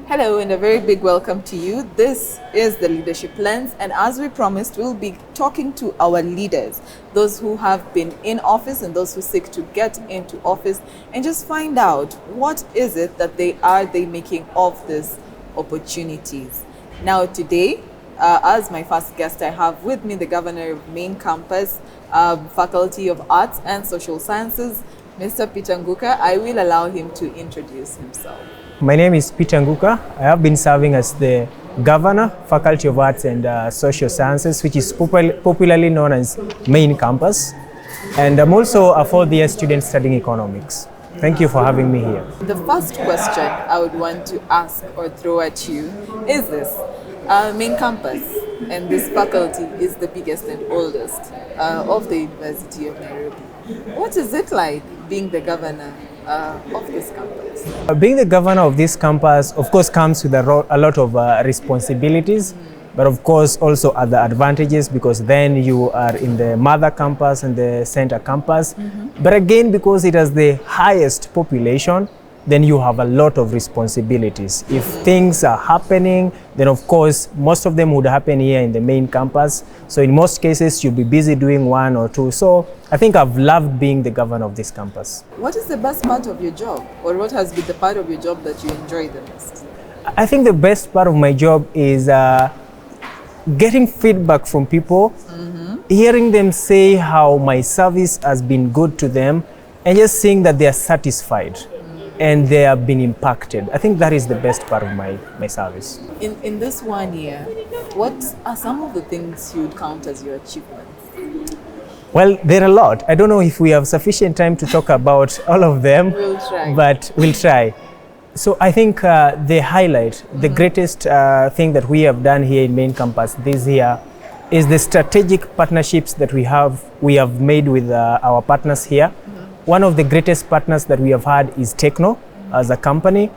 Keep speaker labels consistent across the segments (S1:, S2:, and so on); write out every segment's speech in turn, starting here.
S1: Hello and a very big welcome to you. This is the Leadership Lens, and as we promised, we'll be talking to our leaders, those who have been in office and those who seek to get into office, and just find out what is it that they making of these opportunities. Now today, as my first guest, I have with me the Governor of Main Campus, Faculty of Arts and Social Sciences, Mr. Peter Nguka. I will allow him to introduce himself.
S2: My name is Peter Nguka. I have been serving as the Governor, Faculty of Arts and Social Sciences, which is popularly known as Main Campus. And I'm also a fourth-year student studying economics. Thank you for having me here.
S1: The first question I would want to ask or throw at you is this. Main Campus and this faculty is the biggest and oldest of the University of Nairobi. What is it like being the governor of this campus?
S2: Being the governor of this campus, of course, comes with a lot of responsibilities, but of course also other advantages, because then you are in the mother campus and the center campus. But again, because it has the highest population, then you have a lot of responsibilities. If things are happening, then of course most of them would happen here in the main campus. So in most cases you'll be busy doing one or two. So I think I've loved being the governor of this campus.
S1: What is the best part of your job, or what has been the part of your job that you enjoy the most?
S2: I think the best part of my job is getting feedback from people, hearing them say how my service has been good to them, and just seeing that they are satisfied and they have been impacted. I think that is the best part of my service.
S1: In this 1 year, what are some of the things you would count as your achievements?
S2: Well, there are a lot. I don't know if we have sufficient time to talk about all of them, but we'll try. So I think the highlight, the greatest thing that we have done here in Main Campus this year is the strategic partnerships that we have made with our partners here. One of the greatest partners that we have had is Techno as a company.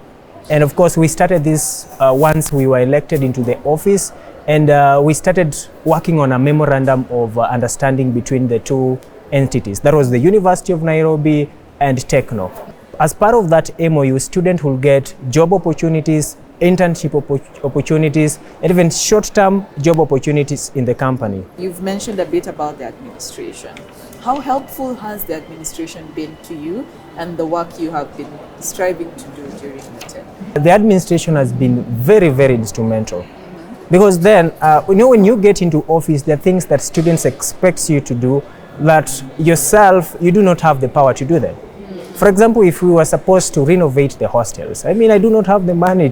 S2: And of course, we started this once we were elected into the office, and we started working on a memorandum of understanding between the two entities. That was the University of Nairobi and Techno. As part of that MOU, students will get job opportunities, internship opportunities, and even short-term job opportunities in the company.
S1: You've mentioned a bit about the administration. How helpful has the administration been to you and the work you have been striving to do during the term?
S2: The administration has been very, very instrumental. Because then, when you get into office, there are things that students expect you to do that yourself, you do not have the power to do them. For example, if we were supposed to renovate the hostels, I do not have the money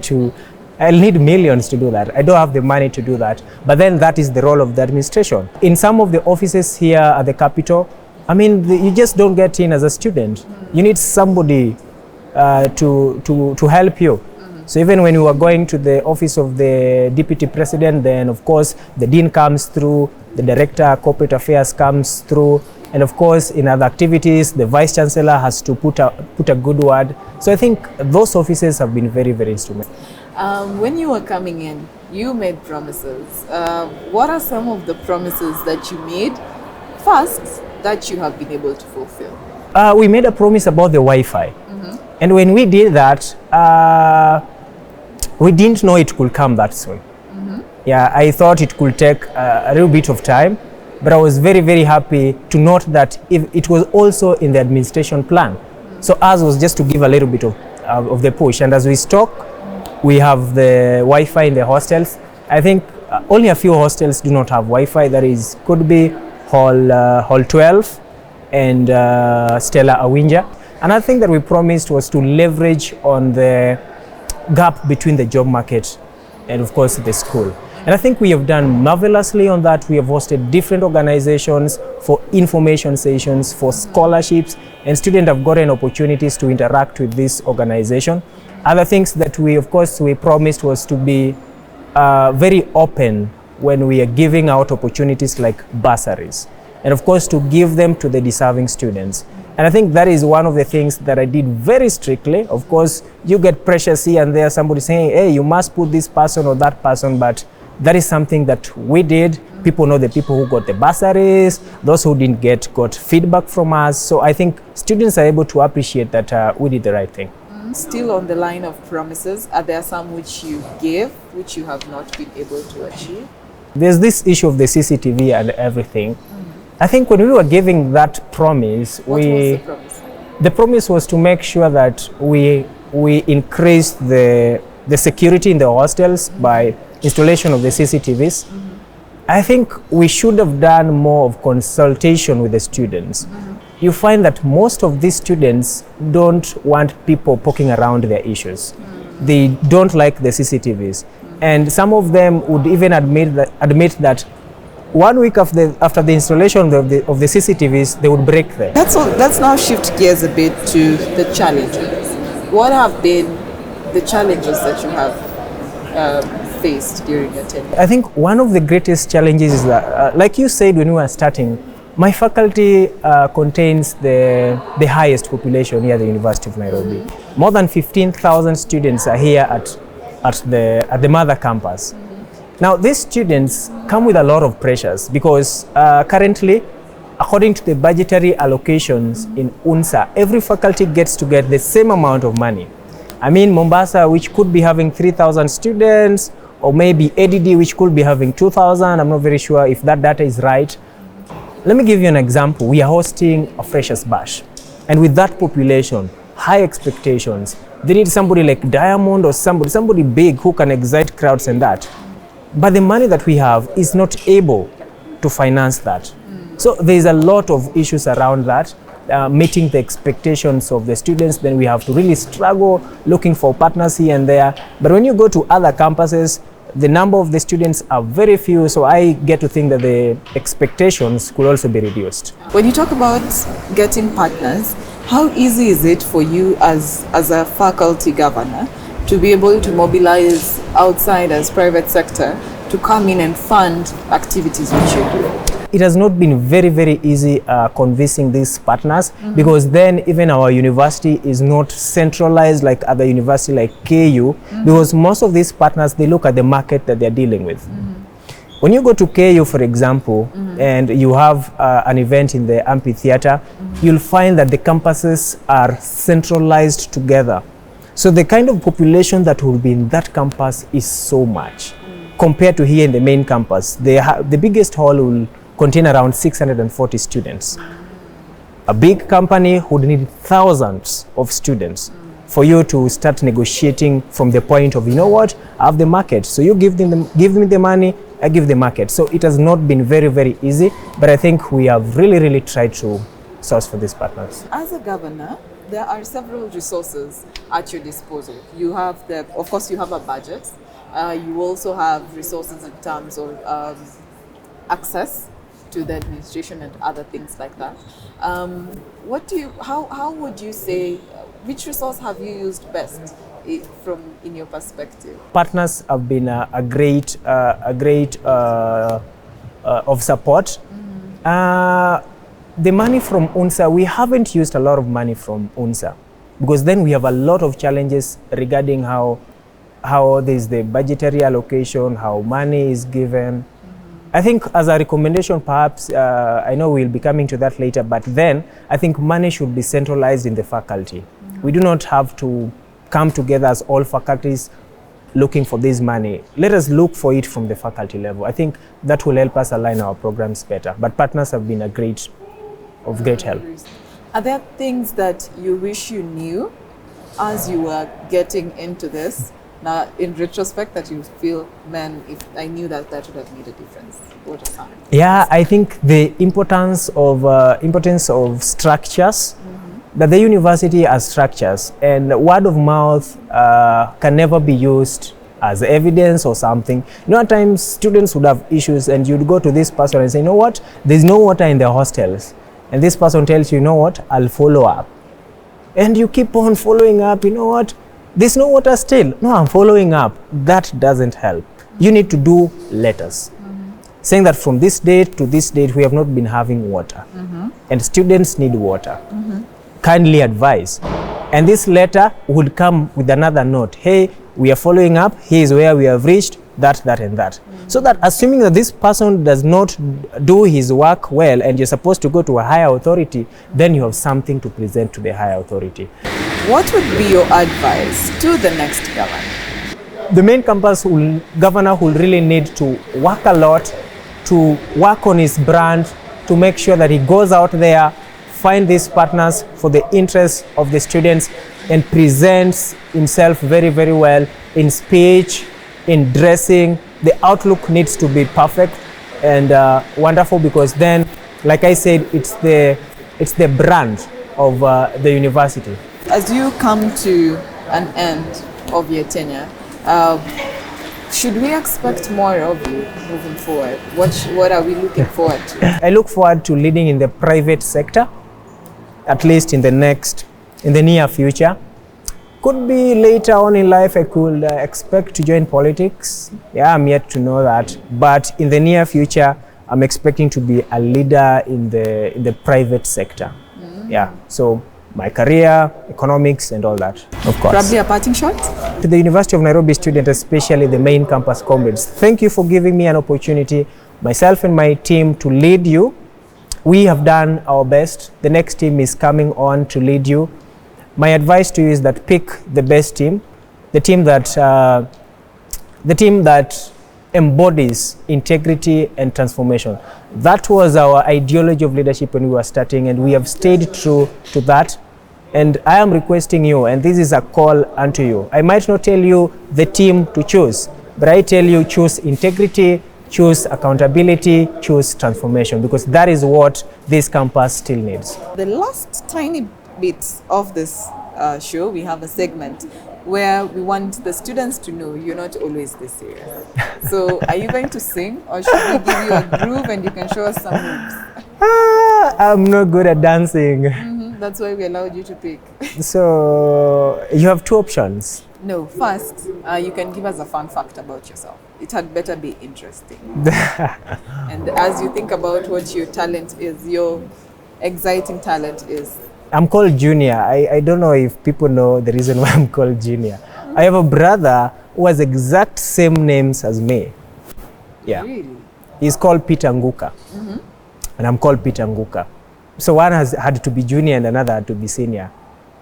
S2: I'll need millions to do that. I don't have the money to do that. But then that is the role of the administration. In some of the offices here at the capital, you just don't get in as a student. You need somebody to help you. So even when you are going to the office of the deputy president, then of course the dean comes through, the director of corporate affairs comes through, and of course in other activities the vice chancellor has to put a good word. So I think those offices have been very, very instrumental.
S1: When you were coming in, you made promises. What are some of the promises that you made first that you have been able to fulfill?
S2: We made a promise about the Wi-Fi. And when we did that, we didn't know it could come that soon. Yeah, I thought it could take a little bit of time, but I was very, very happy to note that it was also in the administration plan. So ours was just to give a little bit of the push. And as we talk, we have the Wi-Fi in the hostels. I think only a few hostels do not have Wi-Fi. That is, could be Hall 12 and Stella Awinja. Another thing that we promised was to leverage on the gap between the job market and of course the school. And I think we have done marvelously on that. We have hosted different organizations for information sessions, for scholarships, and students have gotten opportunities to interact with this organization. Other things that we promised was to be very open when we are giving out opportunities like bursaries, and of course to give them to the deserving students. And I think that is one of the things that I did very strictly. Of course, you get pressures here and there, somebody saying, hey, you must put this person or that person, but that is something that we did. People know the people who got the bursaries, those who didn't got feedback from us. So I think students are able to appreciate that we did the right thing.
S1: still on the line of promises? Are there some which you gave, which you have not been able to achieve?
S2: There's this issue of the CCTV and everything. I think when we were giving that promise,
S1: What was the promise?
S2: the promise was to make sure that we increase the security in the hostels by installation of the CCTVs. I think we should have done more of consultation with the students. You find that most of these students don't want people poking around their issues. They don't like the CCTVs. And some of them would even admit that 1 week after the installation of the CCTVs, they would break them.
S1: Let's now shift gears a bit to the challenges. What have been the challenges that you have faced during your tenure?
S2: I think one of the greatest challenges is that, like you said when we were starting, my faculty contains the highest population here at the University of Nairobi. More than 15,000 students are here at the mother campus. Now, these students come with a lot of pressures because currently, according to the budgetary allocations in UNSA, every faculty gets to get the same amount of money. I mean, Mombasa, which could be having 3,000 students, or maybe ADD, which could be having 2,000. I'm not very sure if that data is right. Let me give you an example. We are hosting a freshers bash. And with that population, high expectations, they need somebody like Diamond or somebody big who can excite crowds and that. But the money that we have is not able to finance that. So there's a lot of issues around that, meeting the expectations of the students. Then we have to really struggle looking for partners here and there. But when you go to other campuses, the number of the students are very few, so I get to think that the expectations could also be reduced.
S1: When you talk about getting partners, how easy is it for you as a faculty governor to be able to mobilize outsiders, private sector, to come in and fund activities which you do?
S2: It has not been very, very easy convincing these partners because then even our university is not centralized like other university like KU because most of these partners, they look at the market that they're dealing with. When you go to KU, for example, and you have an event in the amphitheater, you'll find that the campuses are centralized together. So the kind of population that will be in that campus is so much compared to here in the main campus. The biggest hall will contain around 640 students. A big company would need thousands of students for you to start negotiating from the point of, you know what, I have the market. So you give me the money, I give the market. So it has not been very, very easy, but I think we have really, really tried to source for these partners.
S1: As a governor, there are several resources at your disposal. You have of course, you have a budget. You also have resources in terms of access to the administration and other things like that. How would you say, which resource have you used best in your perspective?
S2: Partners have been a great of support. The money from UNSA, we haven't used a lot of money from UNSA because then we have a lot of challenges regarding how there's the budgetary allocation, how money is given. I think as a recommendation, perhaps, I know we'll be coming to that later, but then I think money should be centralized in the faculty. We do not have to come together as all faculties looking for this money. Let us look for it from the faculty level. I think that will help us align our programs better. But partners have been of great help.
S1: Are there things that you wish you knew as you were getting into this? Now, in retrospect, that you feel, man, if I knew that, that would have made a difference. What are some?
S2: Yeah, I think the importance of structures, that the university has structures, and word of mouth can never be used as evidence or something. You know, at times students would have issues, and you'd go to this person and say, you know what, there's no water in the hostels, and this person tells you, you know what, I'll follow up, and you keep on following up. You know what, there's no water still. No, I'm following up. That doesn't help. You need to do letters saying that from this date to this date we have not been having water, and students need water. Kindly advise. And this letter would come with another note. Hey, we are following up. Here is where we have reached. that, and that. So that assuming that this person does not do his work well and you're supposed to go to a higher authority, then you have something to present to the higher authority.
S1: What would be your advice to the next governor?
S2: The main campus governor will really need to work a lot, to work on his brand, to make sure that he goes out there, find these partners for the interests of the students, and presents himself very, very well in speech, in dressing. The outlook needs to be perfect and wonderful, because then, like I said, it's the brand of the university.
S1: As you come to an end of your tenure, should we expect more of you moving forward? What are we looking forward to?
S2: I look forward to leading in the private sector, at least in the near future. Could be later on in life I could expect to join politics. Yeah, I'm yet to know that. But in the near future, I'm expecting to be a leader in the private sector. Yeah, so my career, economics, and all that, of course.
S1: Probably a parting shot?
S2: To the University of Nairobi students, especially the main campus comrades, thank you for giving me an opportunity, myself and my team, to lead you. We have done our best. The next team is coming on to lead you. My advice to you is that pick the best team, the team that embodies integrity and transformation. That was our ideology of leadership when we were starting, and we have stayed true to that. And I am requesting you, and this is a call unto you. I might not tell you the team to choose, but I tell you, choose integrity, choose accountability, choose transformation, because that is what this campus still needs.
S1: The last tiny bit of this show, we have a segment where we want the students to know you're not always this serious. So are you going to sing, or should we give you a groove and you can show us some moves?
S2: I'm not good at dancing.
S1: That's why we allowed you to pick.
S2: So you have two options.
S1: No, first, you can give us a fun fact about yourself. It had better be interesting. And as you think about what your talent is, your exciting talent is.
S2: I'm called Junior. I don't know if people know the reason why I'm called Junior. I have a brother who has exact same names as me. Yeah.
S1: Really?
S2: He's called Peter Nguka. And I'm called Peter Nguka. So one had to be junior and another had to be senior.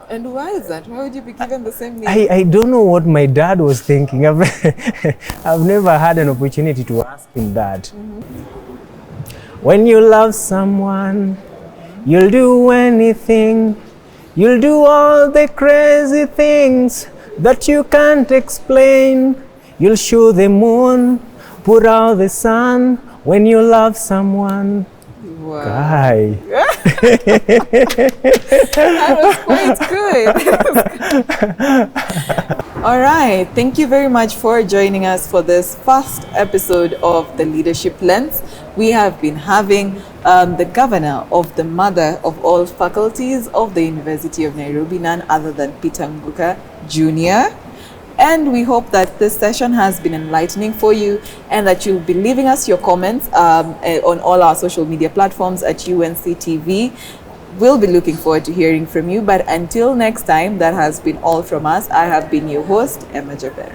S1: And why is that? Why would you be given the same name?
S2: I don't know what my dad was thinking. I've never had an opportunity to ask him that. When you love someone, you'll do anything. You'll do all the crazy things that you can't explain. You'll show the moon, put out the sun when you love someone.
S1: Wow.
S2: Guy.
S1: That was quite good. All right. Thank you very much for joining us for this first episode of The Leadership Lens. We have been having the governor of the mother of all faculties of the University of Nairobi, none other than Peter Nguka Jr. And we hope that this session has been enlightening for you, and that you'll be leaving us your comments on all our social media platforms at UNC TV. We'll be looking forward to hearing from you. But until next time, that has been all from us. I have been your host, Emma Jaber.